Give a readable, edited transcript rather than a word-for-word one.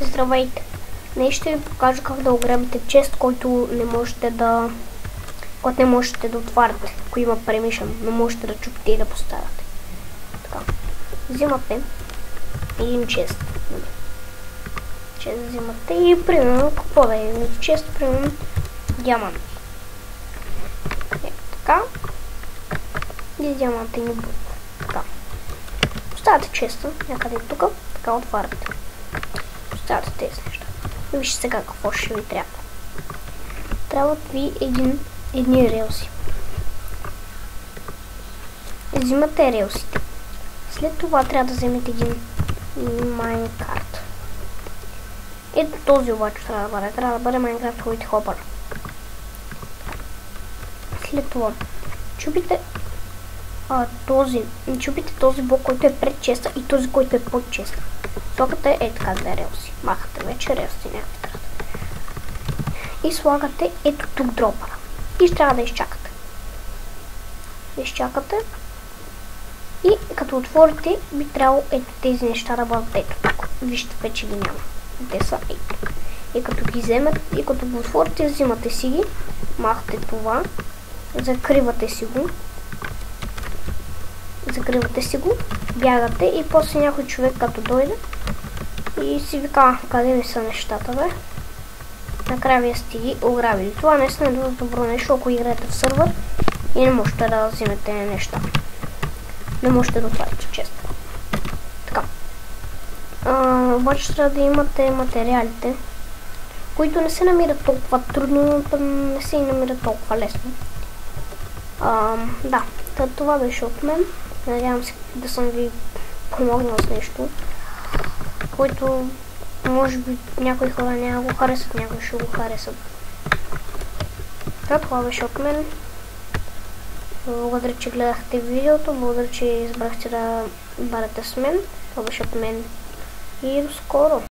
Здравейте! Днес ще ви покажа как да ограбите чест, който не можете да отваряте, ако има премишън, но можете да чупите и да поставяте. Така. Взимате един чест. Чест взимате и примерно какво да е? Чест, примерно диамант. Така. И диаманта ни бъде. Така. Поставяте честа някъде тук, така отваряте. Поставяте тези неща. И вижте сега какво ще ви трябва. Трябват ви едни релси. Взимате релсите. След това трябва да вземете един Майнкарт. Ето този обаче трябва да бъде. Трябва да бъде Майнкрафт Хуит Хопър. След това чупите този блок, който е пред честа и този, който е под честа. Слагате така две релси. Махате вече релси, няма да трябва. И слагате ето тук дропъра. И ще трябва да изчакате. Изчакате. И като отворите, би трябвало ето тези неща да бъдат ето тук. Вижте, вече ги няма. Те са ето. И като ги вземете, и като го отворите, взимате си ги. Махате това. Закривате си го, бягате и после някой човек като дойде и си вика, къде ви са нещата, бе? Накрая вие сте ги ограбили. Това наистина е добро нещо, ако играете в сървър и не можете да вземете неща. Не можете да отварите често. Така. Обаче трябва да имате материалите, които не се намират толкова трудно, но не се и намират толкова лесно. Да, това беше от мен. Надявам се да съм ви помогнал с нещо, което може би някои хора няма го харесат, някои ще го харесат. Да, това беше от мен. Благодаря, че гледахте видеото, благодаря, че избрахте да бъдете с мен. Това беше от мен и до скоро!